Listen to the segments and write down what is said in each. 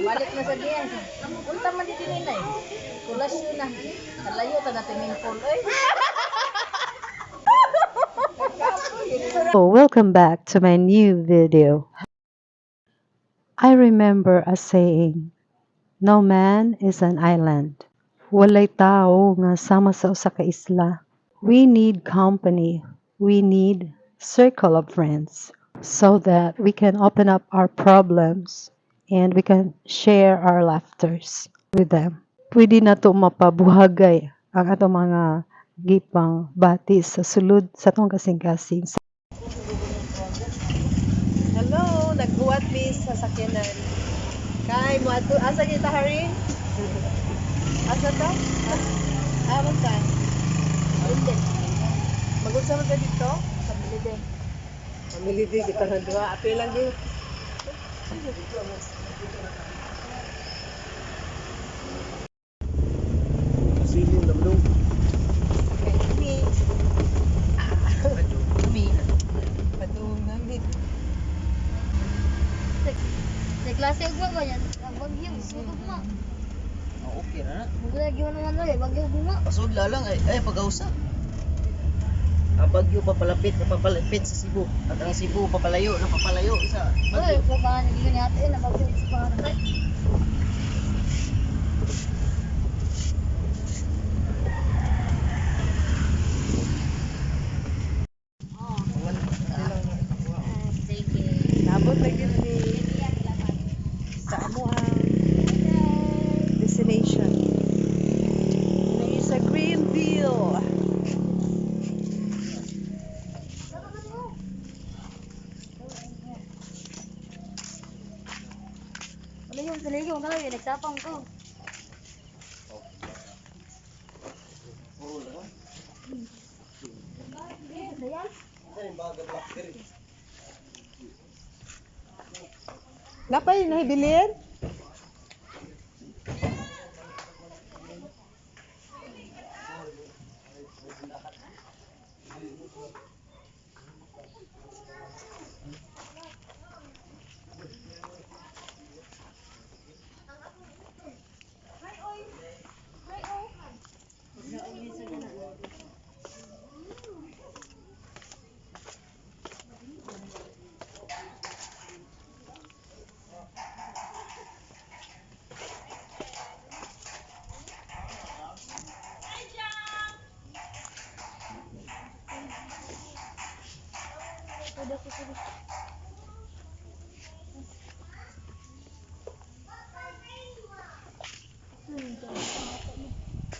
Balik na sa diyan. Punta man dito nila eh. Kulasyon na. Nalayo ta natin min pool. Oh, welcome back to my new video. I remember a saying, no man is an island. Walay tao nga sama sa usa ka isla. We need company. We need circle of friends so that we can open up our problems and we can share our laughters with them. Pwede na to mapabuhagay ang ato mga gipang bati sa sulod sa tong kasing-kasing. Hello, nagbuhat mi sa sakyanan. Kay mo ato asa kita hari? Asa ta? Amon ta. Alden. Magunsa man ka dito? Sa Miliden. Sa Miliden kita nga duha. Apil lang gyud. Siling damdong. Sa klase ugma ba yan? Ang bagyo, sugod mo. Okay na. Lagi mo naman ulit, bagyo ugma. Pasudla lang ay pag-ausa. Ang bagyo papalapit sa Cebu. At ang Cebu papalayo sa Uy, bagyo. paano nyo ni ate na bagyo sa pangarap. Sige. Nabot na gyud mi sa amo ang destination. Ini sa Greenville. Saligo, talaga, nagsapang ko. Napay nahibilin?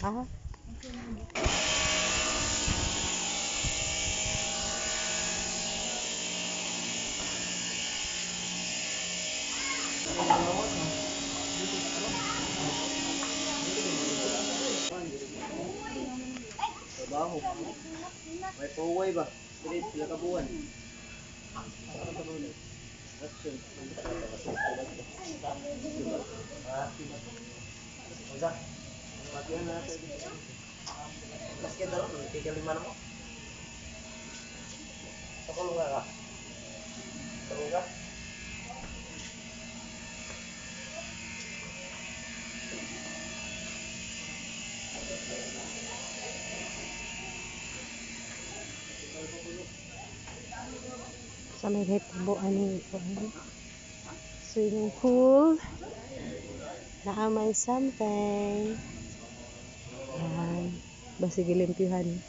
Ah. Trabaho. May pauwi ba? Pilit pila ka buwan. Action. Usa. Matiyan na natin. Basket daw, tigil lima mo. Sakulong ka. Sakulong ka. Sa may hitabo ani ko swimming pool na may something yan basi gilimpyuhan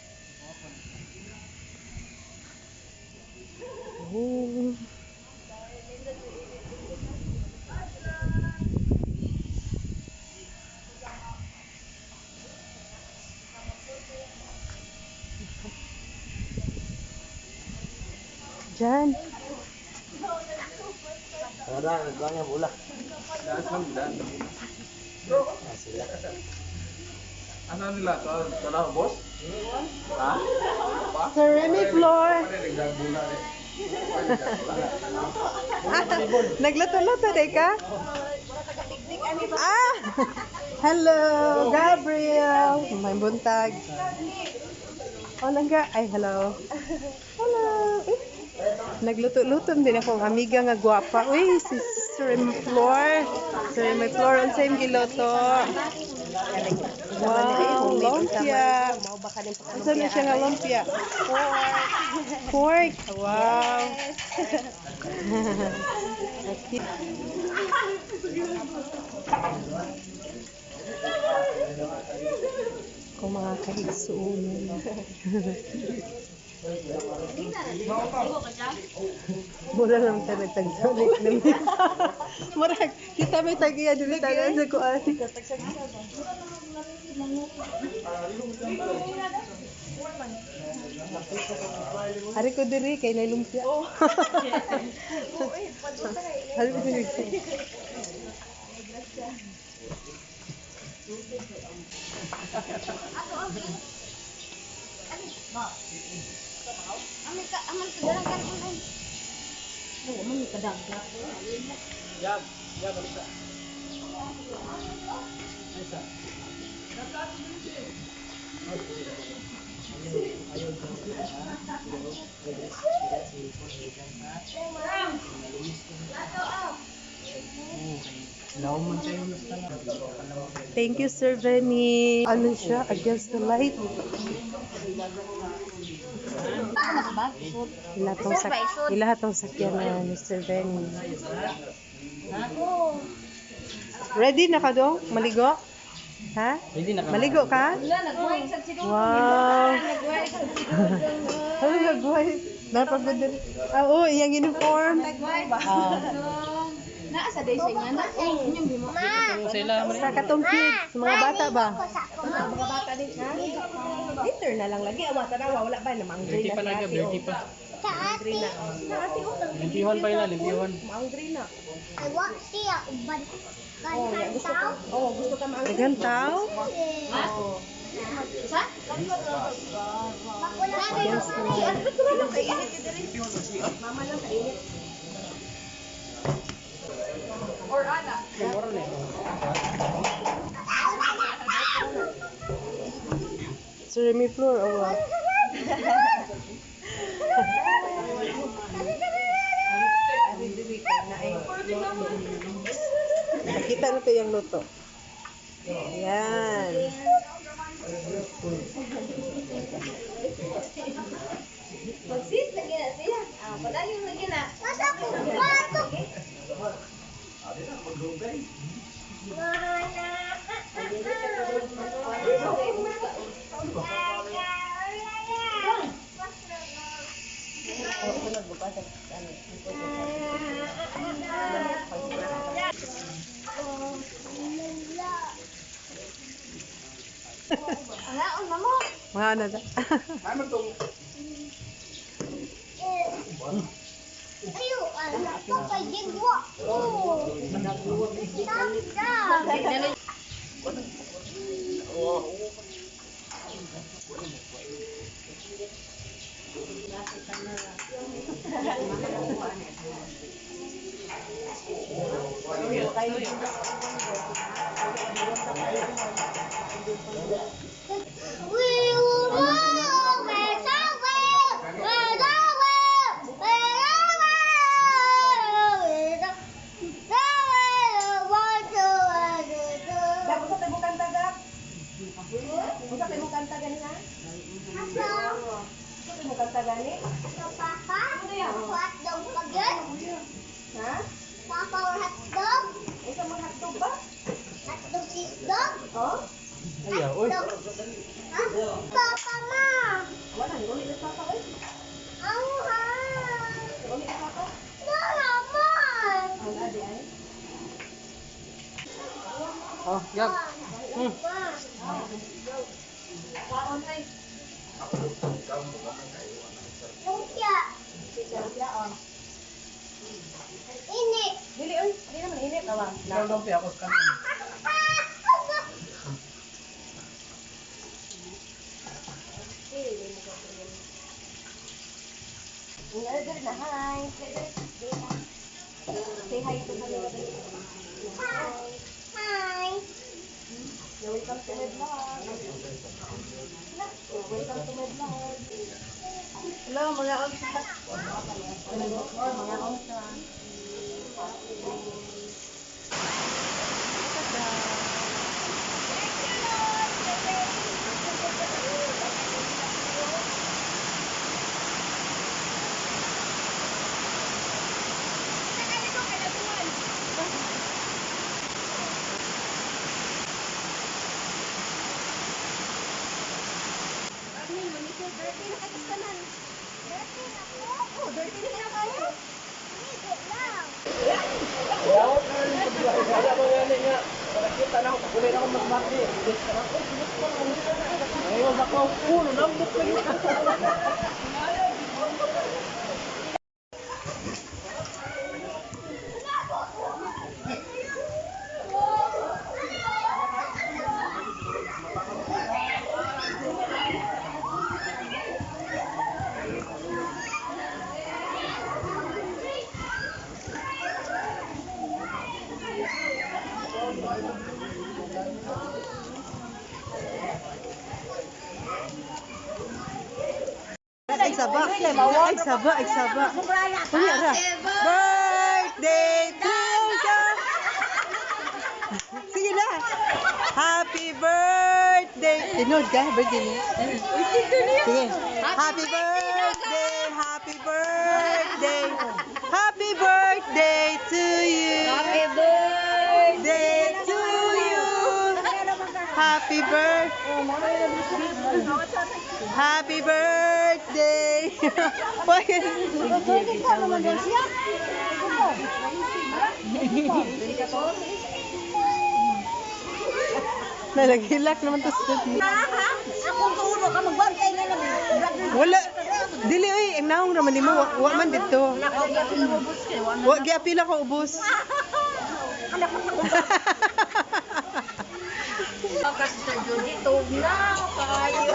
Jan. Ada, nagbangan bola. Daan lang, daan. Sila. Ano nila? Trabaho, boss? Ha? Sir Remy Floor. Nagluto-luto de ka? Ah! Hello, Gabriel. May buntag. Oh, langga. Ay, hello. Hello. Nagluto-luto din akong amiga nga gwapa. Uy, sis. Remy Floor. Remy Floor, ang same giloto. Wow, lumpia. Ano na siya nga lumpia? Pork. Wow. Kung mga kaigsuunan. Mura lang tayo nagtagsulit. Murag, kita may tagiya dili tayo sa kuan. Hari ko diri kay nay lumpia. Hari ko diri. Thank you, Sir Benny. Ano siya? Against the light. Ilahatong sakyan na ni Sir Benny. Ready na ka dong? Maligo? Ha? Maligo ka? Wow! Ano nagway? Napagod din. Oo, iyang uniform. Naasa day sa inyo na. Inyong bimo. Sa katong kids, mga bata ba? Mga bata din ha. Later na lang lagi. Awa, tanawa, wala ba? Namangri na si ate. Beauty pa. Mangri na. Limpihan pa yun, limpihan. Mangri na. I want to see a bud. Oh, gusto ka maangri? Gantaw? Sa? Yes, naman. Mama lang kainit. Or ana. Sir Remy Floor, awa. Nakita na ito yung luto. Ayan. Magsis lagi na siya. Ah, padayon lagi na. Masa ko batok. Alaon na mo. Mga ano na. Ayo, anak ko kay Jigwa. Oh. Tanda. Papa, hotdog pagod. Ha? Papa, hotdog. Isa mga hotdog ba? Hotdog isdog. Oh? Hotdog. Ha? Papa, ma. Wala, gawin na papa eh. Ang ha. Gawin na papa. Naman. Ang adi ay. Oh, yag. Lumpia. Ini. Dili, oy. Dili naman init. Awa. Ikaw ako sa kanin. Dili na, hi. Say hi to Hello. Hi. Welcome to my vlog. Welcome to my vlog. Hello, mga onsa. Mga onsa. dirty na kataskanan. Dirty na ko. Oh, dirty na kayo. Ligo lang. Ay, saba. Ay, saba. Ay, saba. Uli, ara. Birthday to you. Sige na. Happy birthday. Tinod ka, birthday niya. Sige. Happy birthday. Happy birthday. Happy birthday to you. Happy birthday to you. Happy birthday. Happy birthday. Nalaghilak naman to sa Akong kauno ka magbantay na lang. wala. Dili oy, ang naong raman nimo wa man dito. Wa giapila ko ubos. Kasi sa Judy, tugnaw, kayo.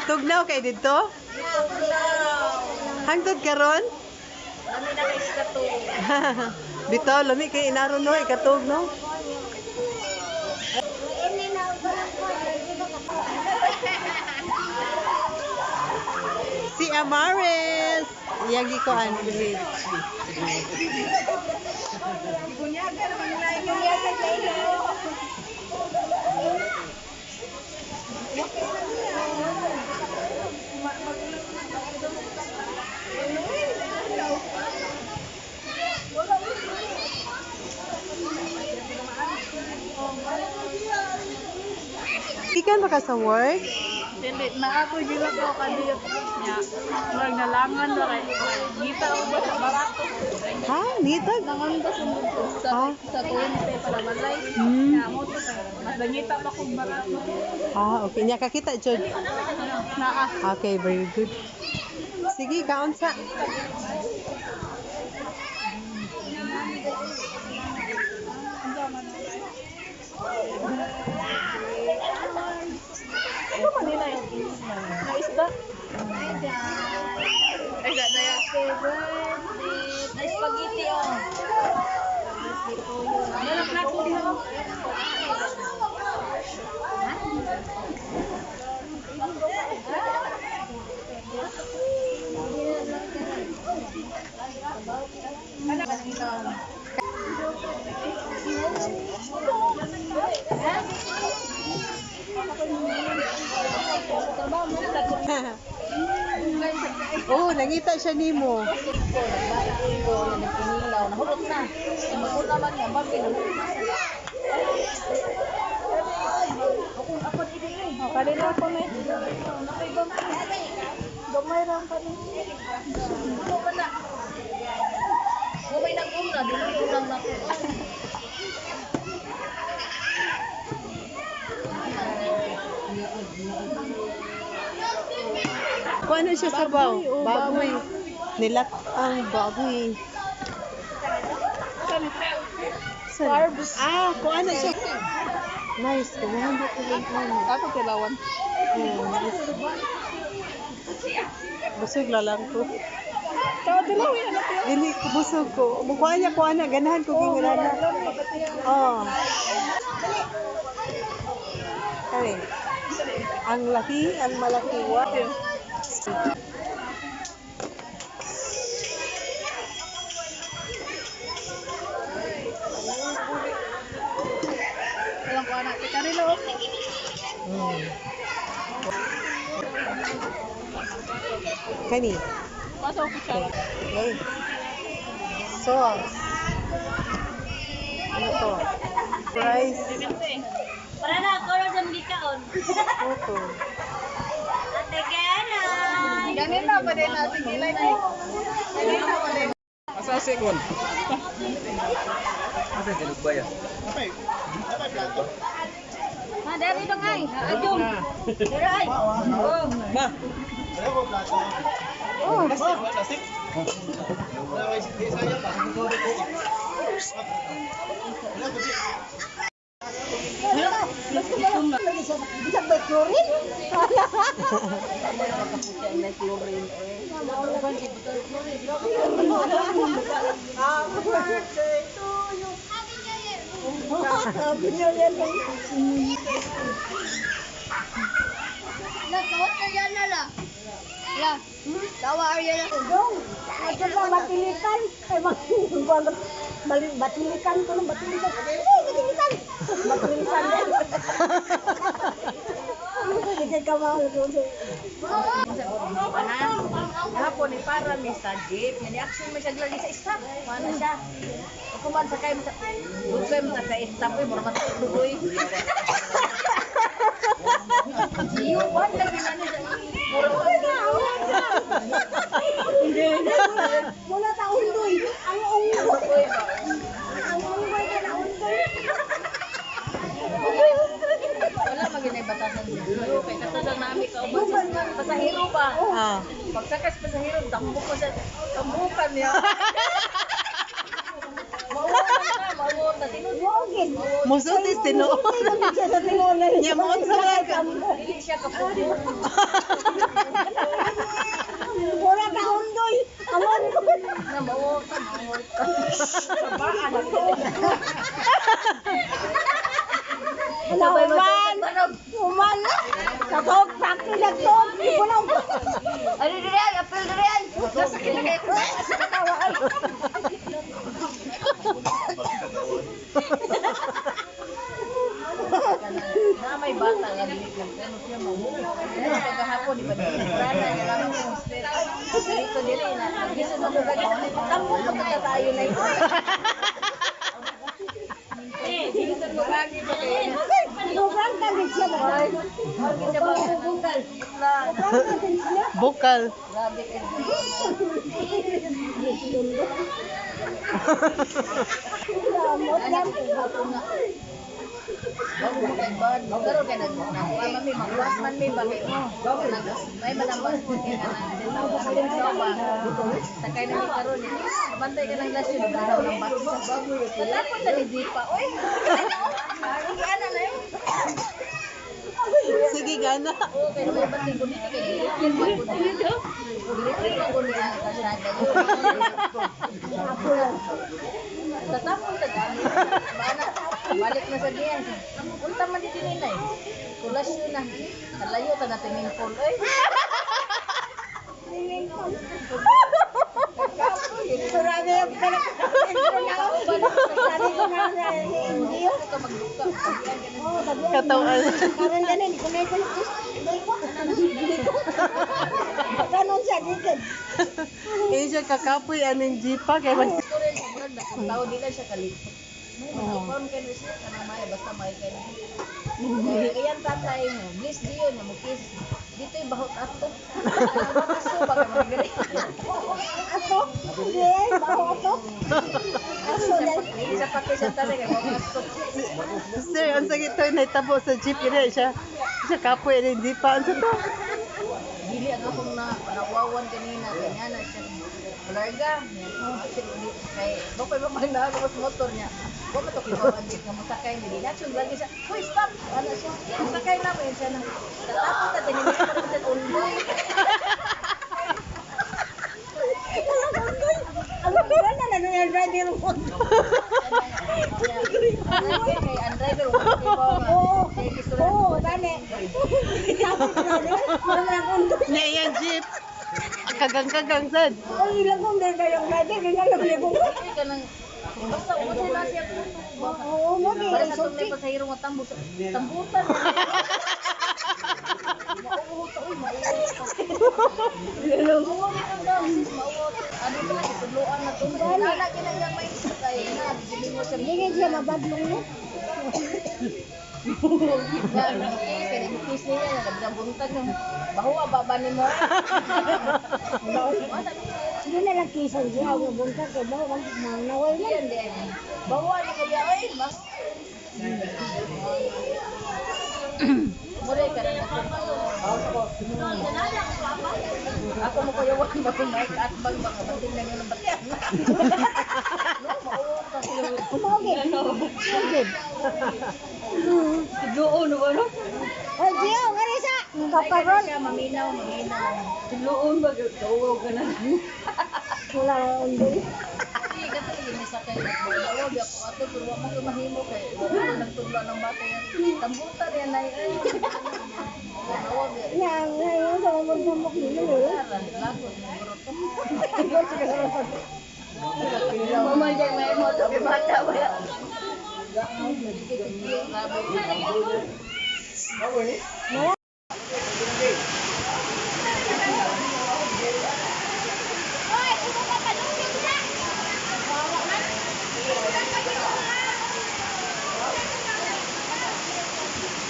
Tugnaw kay dito? Hangtod karon? Kami na kayo sa tug. Bitaw lami kay inaron no ikatog no. Ini na barang ko. Si Amaris. Yagi ko an. Ikan baka sa work? Dili, maakoy gila ko kadiyot niya. Murag nalangan na kay ngita ko ba sa barato. Ha? Nitag? Nangon ba sa mundo sa kuwente para balay. Hmm. Nga mo to mas dangita pa kong barato. Okay. Nya kakita, Jod. Naa. Okay, very good. Sige, kaon sa. Ano man nila yung na isda? Ay, daya. Happy birthday. Ay, spaghetti, oh. Meron plato dito. Oh, nangita siya nimo. Nagpinilaw, nahulog na. Ay, maguna man niya, babi, nahulog na sila. Kanina ako na gamay lang pa rin. Ano ka na? Gamay na una, dito lang na ko. Kuha na siya sa baw. Baboy. Nilat ang baboy. Carbs. Kuha na siya. Nice. Kumahan ba ito lang ano? Ako tilawan. Nice. Busog na lang ko. Kaya tilaw yan. Dili ko busog ko. Kuha na. Ganahan ko gingirana. Oh. Kani. Ang laki, ang malaki. Wow. Walang kuha na. Karilo. Kani. Pasok ko siya. Okay. Sauce. Ano to? Rice. Para na ako rin sa mga kaon. Oto. Ate Ken, Kanina pa din natin kilay ko. Kanina pa din. Asa second? Asa tinugbaya? Ha, dari dong ay. Ajum. Dari ay. Oh. Ma. Bisa berklorin? Happy birthday to you. Happy New Year. Lah, kawat ka yan na lah. Lah, tawa Arya na. Dong, ito lang batilikan. Ay, batilikan ko lang, batilikan. Ay, batilikan. Batilikan din. Hindi ka mahal ko. Hapon ni para mi sa jeep, ni action mi siya lagi sa stop. Mana siya? Kuman sa kay bukoy mo sa stop ay mura matuloy. Jiyo wan lagi nani sa mura Mula taon doy. Ang unggoy. Ang unggoy ka na unggoy. wala maginay batasan dito kay katadang nami ka ubas pasahero ba? Ah. Pagsakas pasahero dambok ko sa tambukan niya. Mawon na tinud. Wogin. Musutis tinuod. Siya sa tingon na Nya mo sa Dili siya kapugo. Mura ka undoy. Ang unggoy. Na mawon ka mawon. Sabaan ako. Uman! Uman! Katog, prakti na to! Ulang! Ano dire ay apel dire ay. Nasa kinagay ko. Asa katawa ay. Na may bata nga dili lang ano siya mo. Kagahapon di ba rana nga lang mo hostel. Dito dili na. Gisun mo gagi sa tambo pa tayo na ito. Gisun mo gagi pa kayo. Sobrang talit siya ba? Kita ba bukal? Sobrang talit siya. Bukal. Grabe kayo. Lamot yan. Pero kaya nagkuha man may magwas man may bagay mo. May manambas mo kaya ka sakay na ni karon ni. Bantay ka ng lasyon daw ng bata. Tapos na ni Jipa. Oy. Sige ana na yun. Sige gana. Oo, kaya may bating ko dito kay Gilitin mo ko dito. Gilitin mo ko dito ang kasada. Tatapon ta dami. Bana, balik na sa diyan. Punta man dito nila eh. Kulasyon na. Kalayo ta na tingin pool eh. Surami yung intro na ako. Sabi ko nga na hindi yun. Ito magluka. Oo, sabi ko. Katawan. Karon ganun, hindi ko na ito. Ganon siya, dikit. Ini siya kakapoy aning jipa kay mag Ito rin sa murag na kung tao dila siya kalipot. Mag-ipon ka na siya kanang maya basta may ka na. Iyan tatay mo. Bliss diyo na mo kiss. Dito yung bahot ato. Aso ba ka magagari? Ato? Hindi, baho ato. Aso yan. Isa pa kayo siya tatay kay mga ato. Sir, ang sakit to naitabo sa jeep ina siya. Siya kapoy aning jipa ang to. Dili ang akong nawawan kanina. Kanya na siya. Larga. Kay bakit ba mahal ako sa motor niya. Huwag ito kinawanjit nga masakay niya. Inaction lagi siya. Uy, stop! Ano siya? Masakay na ba yun siya na. Tatapos na tinigil pa rin siya unboy. Ang ganda na nung yung driver mo. Kay ang driver, huwag ko ba nga. Kay gusto na. Oo, gani. Tapos na rin. Parang nakundo. Nya iyang jeep. Kagang-kagang sad. Ang ilang kong driver yung driver. Yung alam mo. Uy, ka nang. Basta umusay na siya. Oo, mo di. Para sa tunay pa sa hirong at tambutan. Mauuto, uy, mauuto. Mauuto ang daw, sis, mauuto. Ano ito lang, ituluan na ito. Lala, kinang may isa kayo na. Hindi mo siya. Hindi siya mabadlong mo. Kaya kiss niya na nagdabuntag ng bahuwa baba ni mo. Hindi na lang kisan siya. Ang buntag ko ba? Nawal na. Yan din. Bahuwa ni kaya oy, mas. Mure ka na ako mo kuya wala ba kung mic at bag baka bating lang yung batyan. No, mauwa kasi. Kumogit. Kumogit. Doon ano? Oh, Gio, Marisa. Kaparon. Siya maminaw. Doon ba gawag ka na? Wala na undol. Hindi ka talaga ni sakay. Mawag ako ato pero wa mo mahimo kay wala nagtudlo ng bata yan. Tambutan yan ay. Mawag yan. Yang, ngayon sa magdamok nila. Lagot Mamandang may mo to bata wala.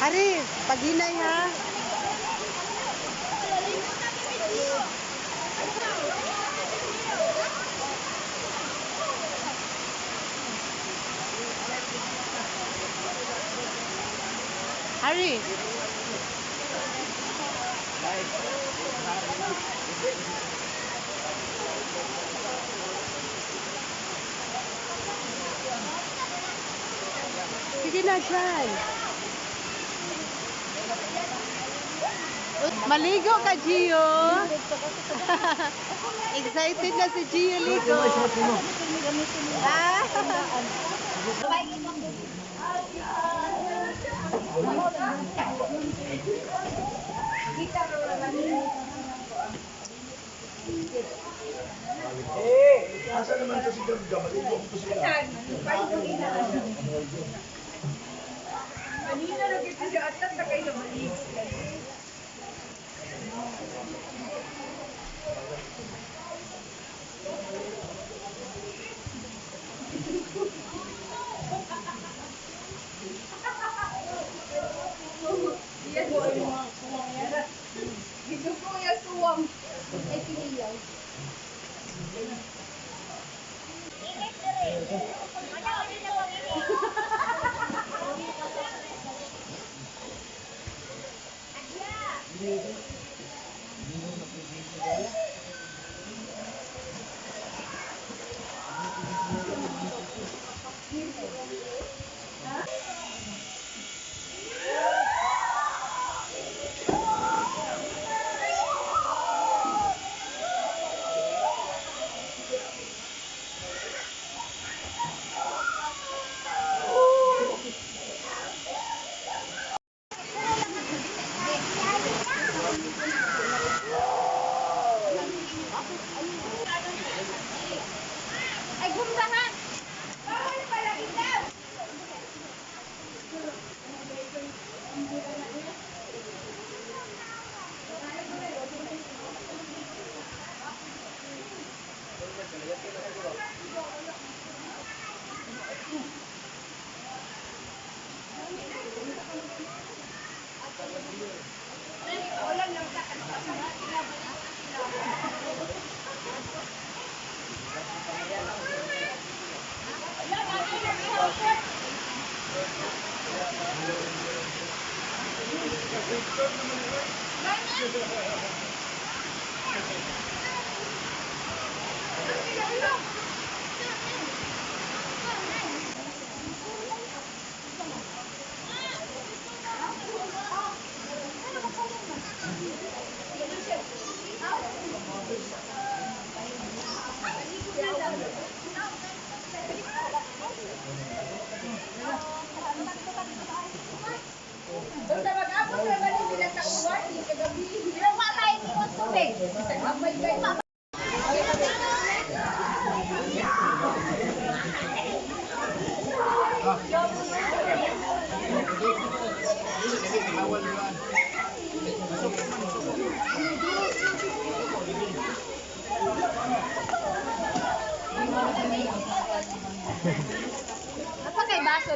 Hari, paghinay ha. Hari. Sige na, Shan. Maligo ka, Gio. Excited na si Gio ligo. Ah. Asa naman to si Gabga? Maligo ko sila.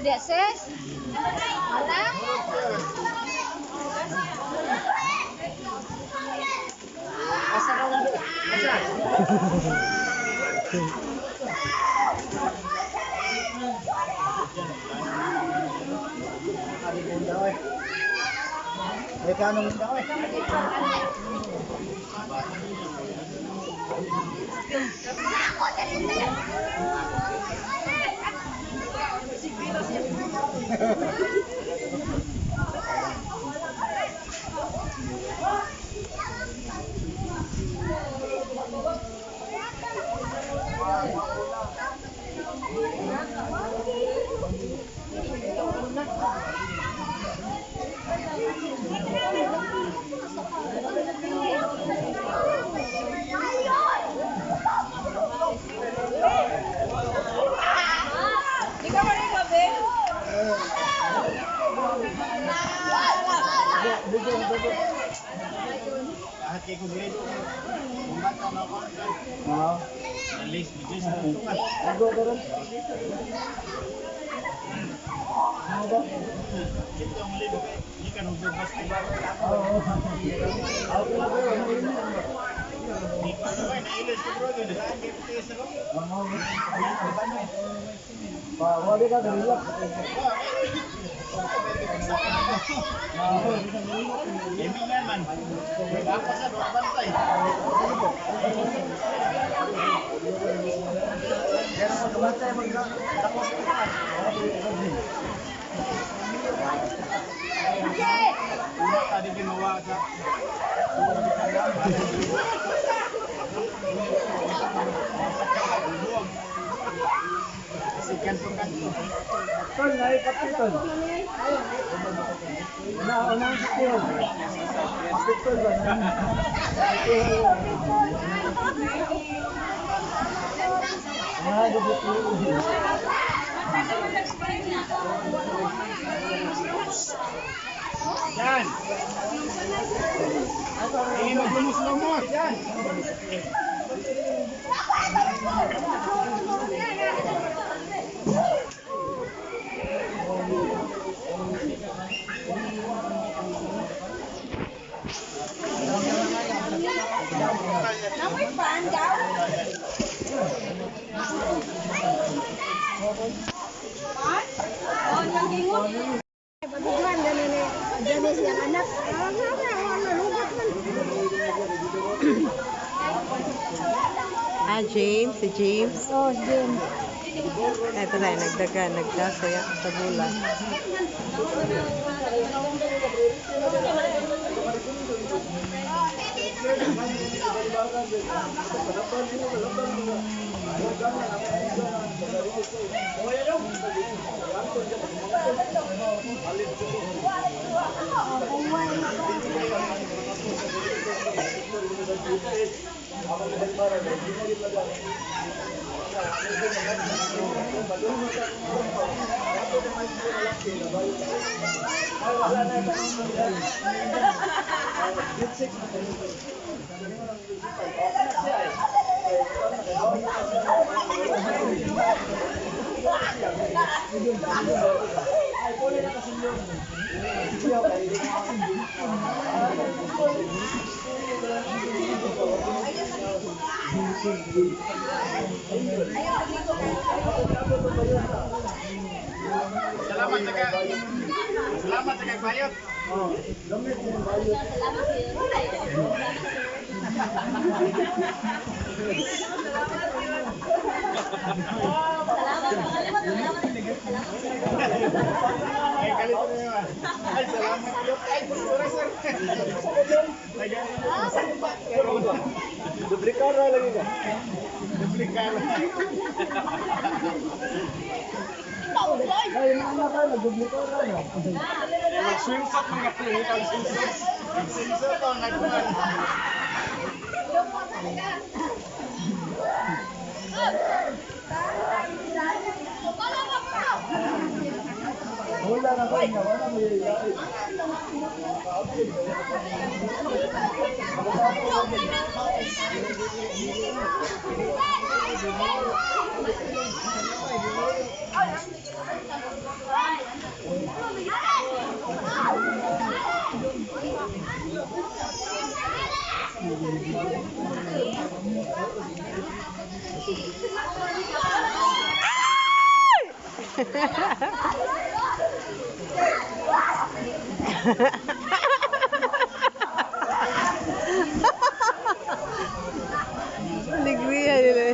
dia, sis? Mana? Asa ka lang doon? Asa? Ay, kano mo daw eh? Lahat kayo kung grade. Kung bata na ako. Oo. Alis, bigis na tungan. Go, karon. Ano ba? Ito ang libo kayo. Hindi ka nung bubas na iba. Oo. Ako na ba yun? Hindi pa naman. Nailis ko bro. Saan kayo putiis ako? Oo. Wali ka, ganilak. Gaming yan man. Ako sa doon bantay. Kaya naman bantay magkakos ko pa. Una ka di ginawaga. Sikan po kan. Tol, naikapit tol. Una sa tiyo. Kapitol ba? Yan. Ini maglumus-lumos. Yan. Namoy pan daw. Oh, yung gingon. Badugan ganin ni Janice yang anak. Lugat man. James, si James. Oh, James. Ito na, nagdasaya sa bulan. Salamat sa kay bayot. Ay, kalito na yun. Ay, salamat. Ay, sorry, sir. Duplikara lagi ka. Duplikara. Ay, mga ka, nagduplikara na. Mag-swimsuit mga pinitang swimsuit. Swimsuit ang nagkuhan. Wala Alegria nila.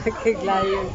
Nakiglayon.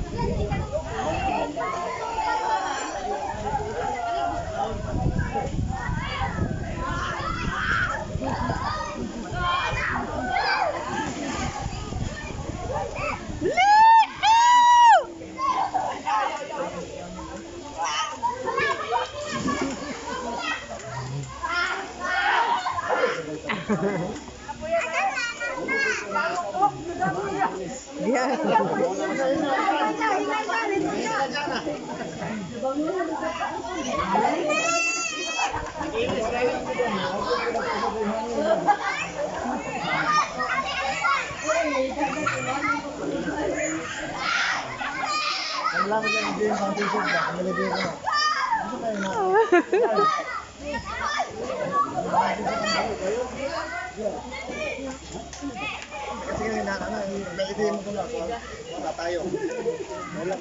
Kasi naidiin mo ko na. Wala tayo. Wala.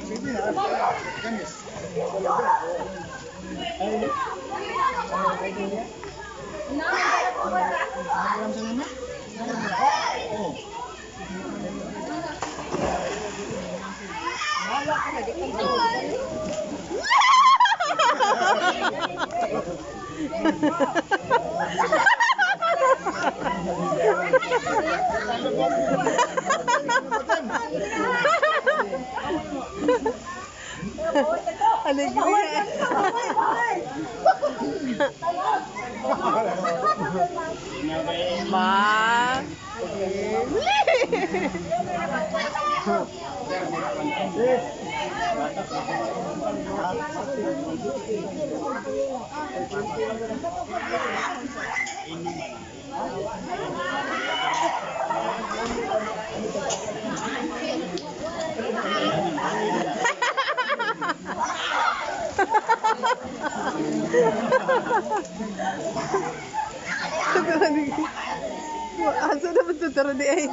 Sige na. Ganis. Alegria. Ma. Asa dapat tuturo di ay?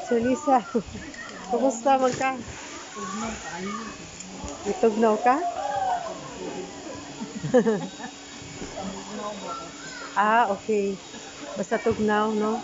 Chalisa, kumusta man ka? Itugnaw ka? Okay. Basta tugnaw, no?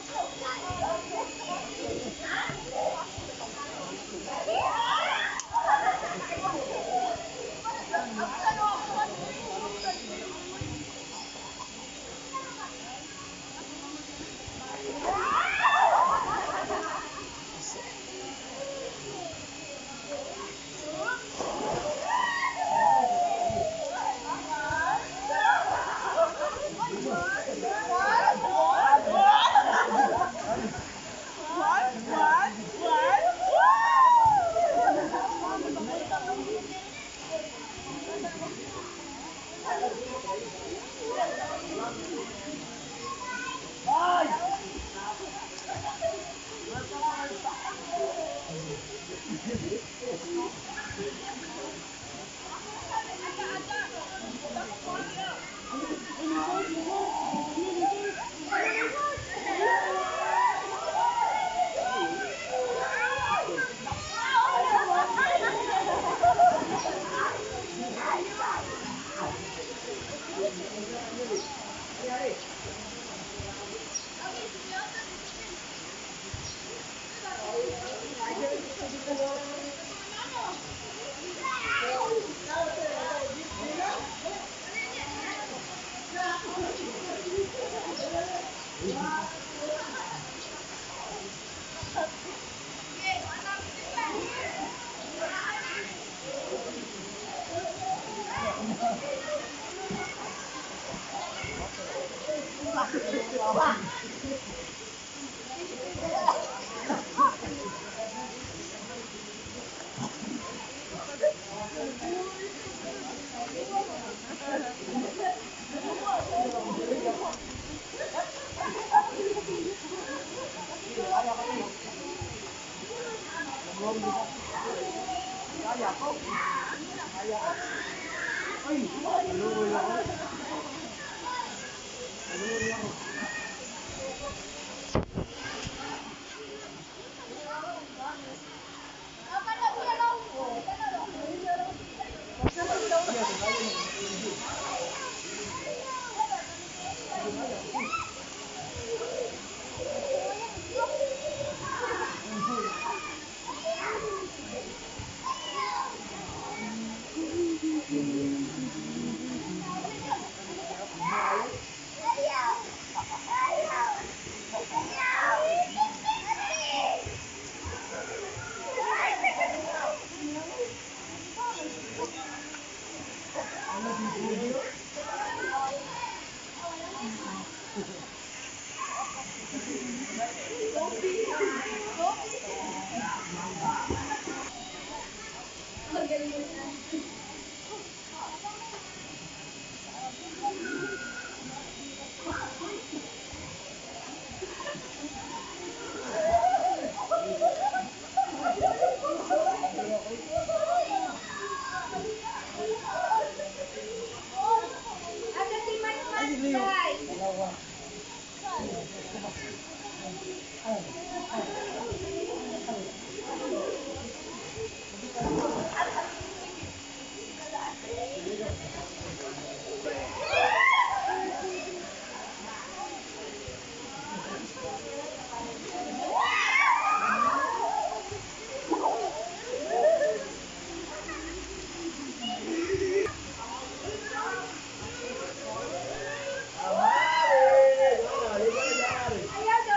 Ayaw daw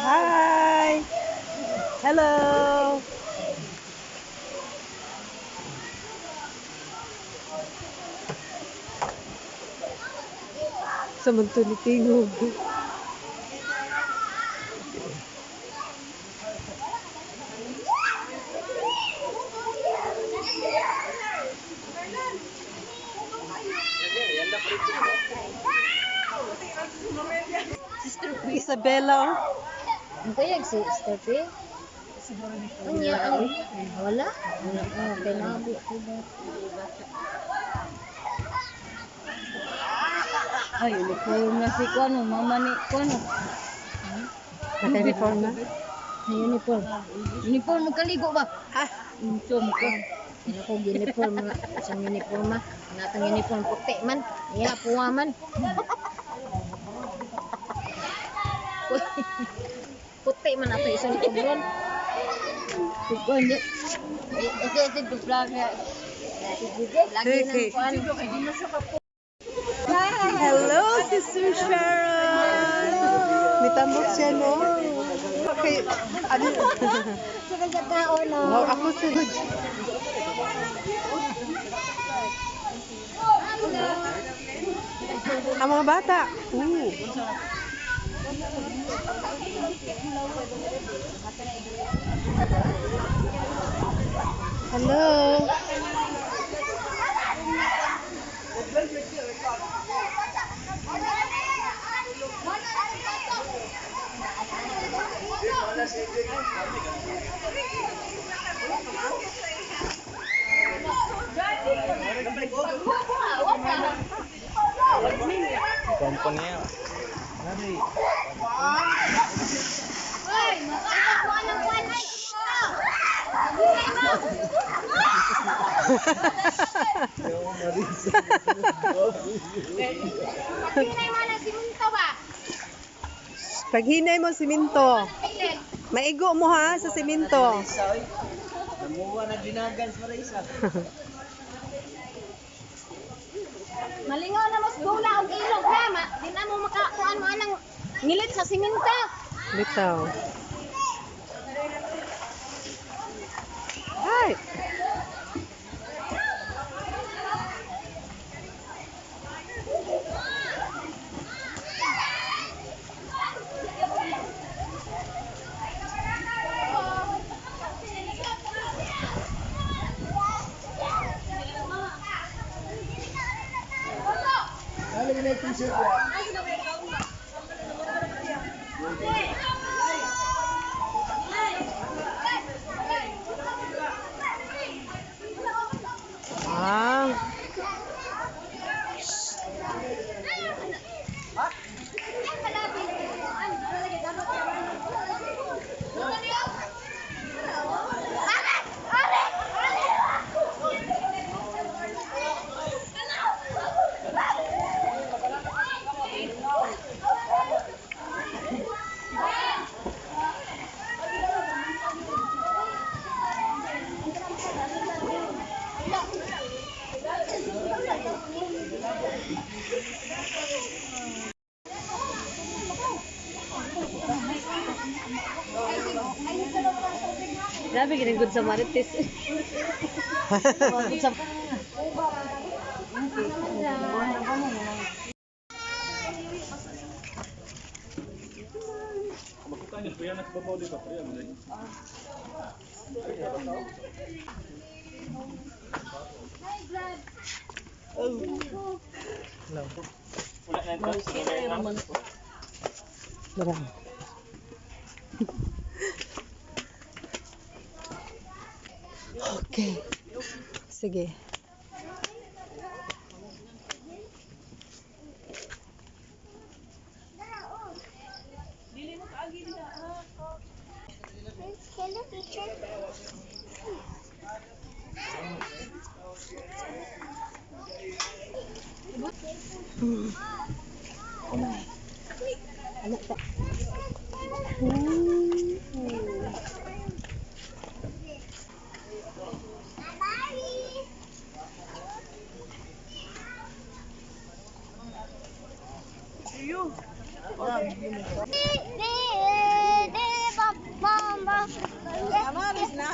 Hi. Hello. Samantha ni Tingog. Isabella. Oh. Ang kaya si Sister P? Anya, wala? Kay nabi ko ba? Ay, uniform na si Kuano, mama ni Kuano. Naka-uniform na? Ay, uniform. Uniform, magkaligo ba? Ha? Uniform ko. Ano ko uniform na, isang uniform ma. Natang uniform puti man. Iya, puwa man. Puti man ato isang uniform. Kukuan di. Ito vlog na. Lagi nang kuan. Hello, Sister Sharon. Mitambok siya, no? Okay. Ano? Sila sa tao na. Wow, ako sunod. Ang mga bata. Ooh. Hello. Kompanya. Paghinay mo siminto. Maigo mo ha sa siminto. Malingaw na mas dula og ilog ha. Di na mo makakuan mo anang ngilit sa siminto. Bitaw. Hi. Ah. Grabe ginagod sa Marites. Marami. Okay. Sige. Hello, teacher. Amaris na.